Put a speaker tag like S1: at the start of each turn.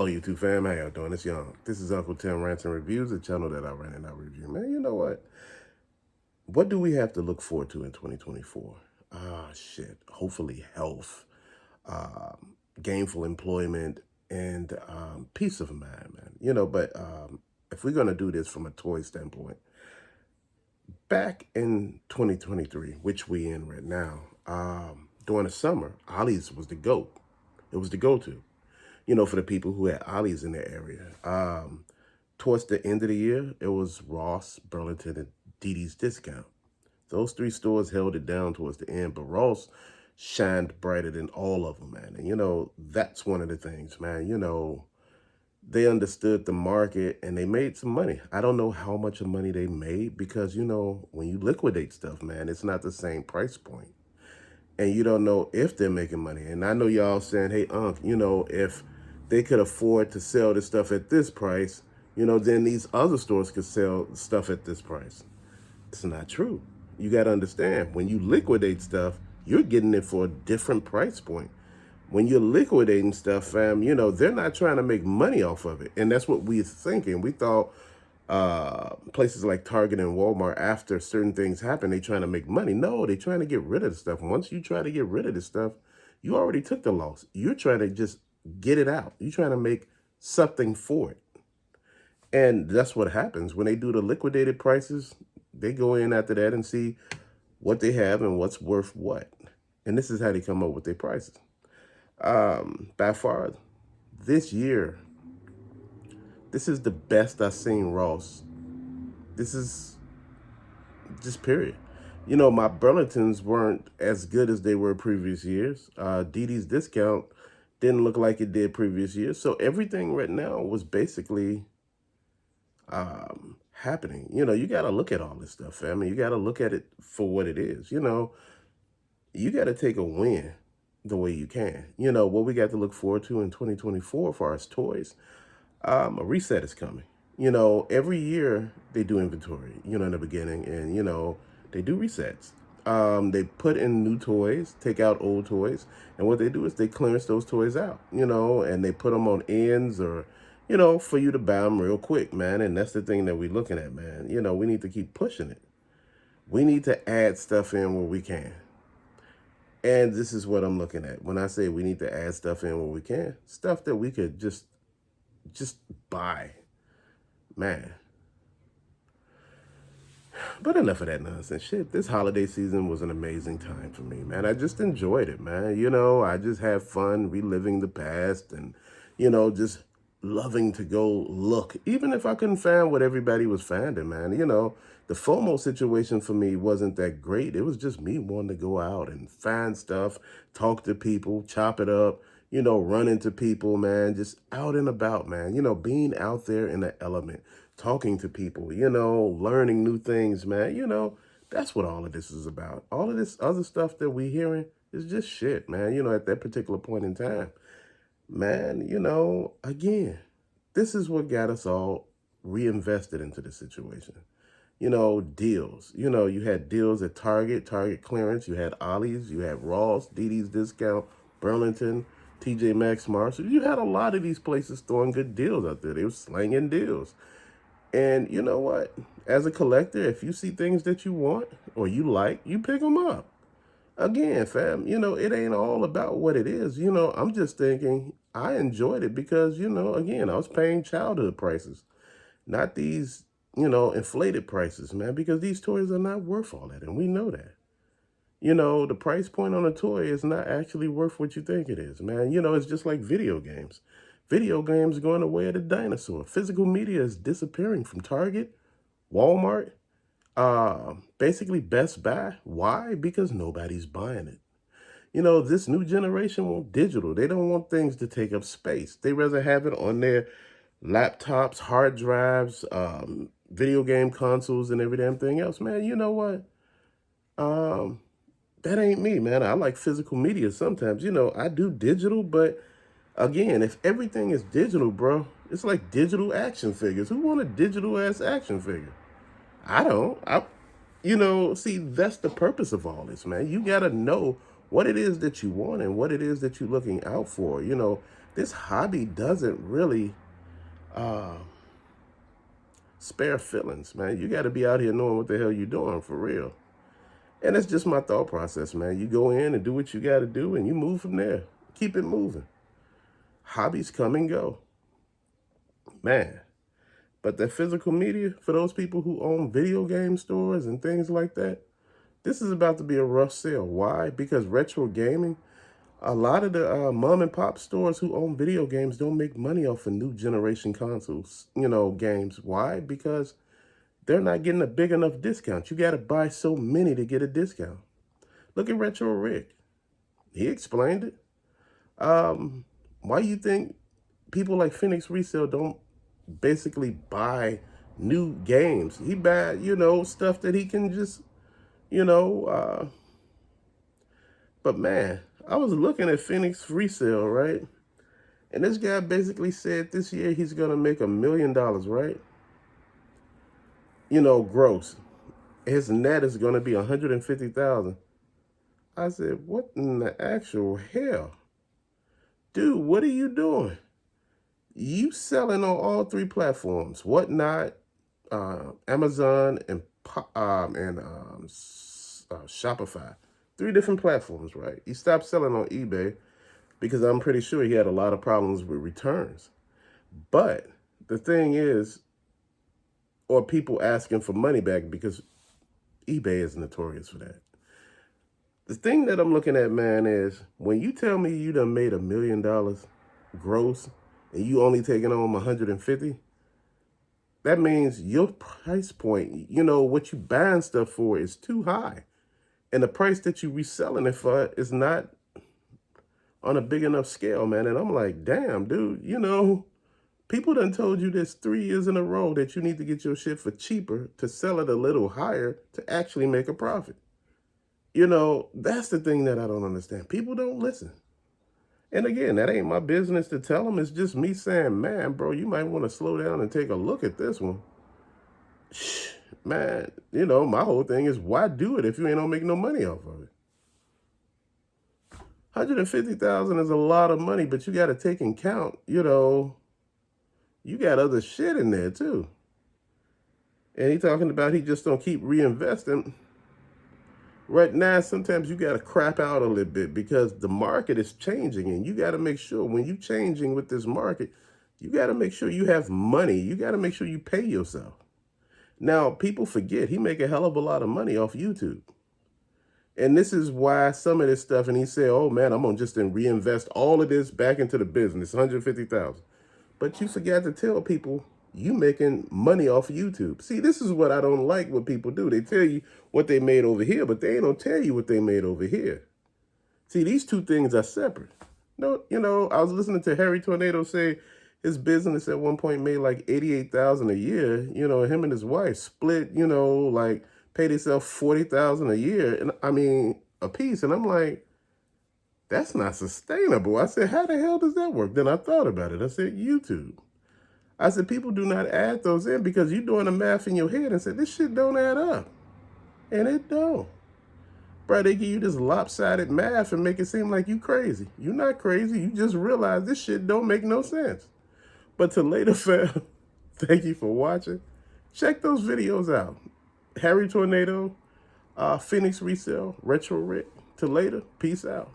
S1: Hello, YouTube fam. How y'all doing? It's Young. This is Uncle Tim Rants and Reviews, a channel that I ran and I review. Man, you know what? What do we have to look forward to in 2024? Shit. Hopefully, health, gainful employment, and peace of mind, man. But if we're gonna do this from a toy standpoint, back in 2023, which we in right now, during the summer, Ollie's was the GOAT. It was the go-to, for the people who had Ollie's in their area. Towards the end of the year, it was Ross, Burlington, and Dee Dee's Discount. Those three stores held it down towards the end, but Ross shined brighter than all of them, man. And, that's one of the things, man. They understood the market and they made some money. I don't know how much of money they made because, when you liquidate stuff, man, it's not the same price point. And you don't know if they're making money. And I know y'all saying, hey, Unc, if they could afford to sell this stuff at this price, then these other stores could sell stuff at this price. It's not true. You got to understand, when you liquidate stuff, you're getting it for a different price point. When you're liquidating stuff, fam, they're not trying to make money off of it. And that's what we're thinking. We thought places like Target and Walmart, after certain things happen, they trying to make money. No, they trying to get rid of the stuff. Once you try to get rid of the stuff, you already took the loss. You're trying to just get it out. You're trying to make something for it. And that's what happens when they do the liquidated prices. They go in after that and see what they have and what's worth what. And this is how they come up with their prices. By far, this year, this is the best I've seen Ross. This is just period. My Burlingtons weren't as good as they were previous years. Dee Dee's Discount didn't look like it did previous years. So everything right now was basically happening. You got to look at all this stuff, fam. You got to look at it for what it is. You got to take a win the way you can. What we got to look forward to in 2024 for our toys, a reset is coming. Every year they do inventory, in the beginning, and, they do resets. They put in new toys, take out old toys, and what they do is they clearance those toys out, and they put them on ends or, for you to buy them real quick, man. And that's the thing that we're looking at, man. We need to keep pushing it. We need to add stuff in where we can. And this is what I'm looking at. When I say we need to add stuff in where we can, stuff that we could just buy, man. But enough of that nonsense shit. This holiday season was an amazing time for me, man. I just enjoyed it, man. I just had fun reliving the past and, just loving to go look. Even if I couldn't find what everybody was finding, man. The FOMO situation for me wasn't that great. It was just me wanting to go out and find stuff, talk to people, chop it up, run into people, man, just out and about, man, being out there in the element, talking to people, learning new things, man, that's what all of this is about. All of this other stuff that we hearing is just shit, man, at that particular point in time. Man, again, this is what got us all reinvested into the situation. Deals. You had deals at Target clearance. You had Ollie's, you had Ross, Dee Dee's Discount, Burlington, TJ Maxx, Marshall. You had a lot of these places throwing good deals out there. They were slanging deals. And you know what? As a collector, if you see things that you want or you like, you pick them up. Again, fam, it ain't all about what it is. I'm just thinking I enjoyed it because, again, I was paying childhood prices, not these, inflated prices, man, because these toys are not worth all that. And we know that. The price point on a toy is not actually worth what you think it is, man. It's just like video games. Video games are going away at a dinosaur. Physical media is disappearing from Target, Walmart, basically Best Buy. Why? Because nobody's buying it. This new generation want digital. They don't want things to take up space. They rather have it on their laptops, hard drives, video game consoles, and every damn thing else. Man, you know what? That ain't me, man. I like physical media sometimes. I do digital, but again, if everything is digital, bro, it's like digital action figures. Who want a digital-ass action figure? I don't. See, that's the purpose of all this, man. You got to know what it is that you want and what it is that you're looking out for. This hobby doesn't really uh, spare feelings, man. You got to be out here knowing what the hell you're doing for real. And it's just my thought process, man. You go in and do what you got to do, and you move from there. Keep it moving. Hobbies come and go, man. But that physical media, for those people who own video game stores and things like that, this is about to be a rough sale. Why? Because retro gaming, a lot of the mom and pop stores who own video games don't make money off of new generation consoles, games. Why? Because they're not getting a big enough discount. You got to buy so many to get a discount. Look at Retro Rick. He explained it. Why you think people like Phoenix Resale don't basically buy new games? He buy, stuff that he can just, you know, uh, but man, I was looking at Phoenix Resale, right? And this guy basically said this year he's going to make $1 million, right? Gross. His net is going to be 150,000. I said, what in the actual hell? Dude, what are you doing? You selling on all three platforms, Whatnot, Amazon, and Shopify. Three different platforms, right? He stopped selling on eBay because I'm pretty sure he had a lot of problems with returns. But the thing is, or people asking for money back, because eBay is notorious for that. The thing that I'm looking at, man, is when you tell me you done made $1 million gross and you only taking on 150, that means your price point, what you buying stuff for is too high. And the price that you reselling it for is not on a big enough scale, man. And I'm like, damn, dude, people done told you this 3 years in a row that you need to get your shit for cheaper to sell it a little higher to actually make a profit. That's the thing that I don't understand. People don't listen. And again, that ain't my business to tell them. It's just me saying, man, bro, you might want to slow down and take a look at this one. Man, my whole thing is, why do it if you ain't gonna make no money off of it? 150,000 is a lot of money, but you got to take in count, you got other shit in there too. And he talking about he just don't keep reinvesting. Right now, sometimes you got to crap out a little bit because the market is changing, and you got to make sure when you changing with this market, you got to make sure you have money. You got to make sure you pay yourself. Now, people forget he make a hell of a lot of money off YouTube. And this is why some of this stuff, and he said, oh man, I'm going to just reinvest all of this back into the business, 150,000. But you forgot to tell people you making money off of YouTube. See, this is what I don't like what people do. They tell you what they made over here, but they don't tell you what they made over here. See, these two things are separate. No, I was listening to Harry Tornado say his business at one point made like 88,000 a year. Him and his wife split, like paid themselves 40,000 a year, and I mean a piece. And I'm like, that's not sustainable. I said, how the hell does that work? Then I thought about it. I said, YouTube. I said, people do not add those in because you're doing the math in your head and said, this shit don't add up. And it don't. Bro, they give you this lopsided math and make it seem like you crazy. You're not crazy. You just realize this shit don't make no sense. But to later, fam, thank you for watching. Check those videos out. Harry Tornado, Phoenix Resale, Retro Rick. To later, peace out.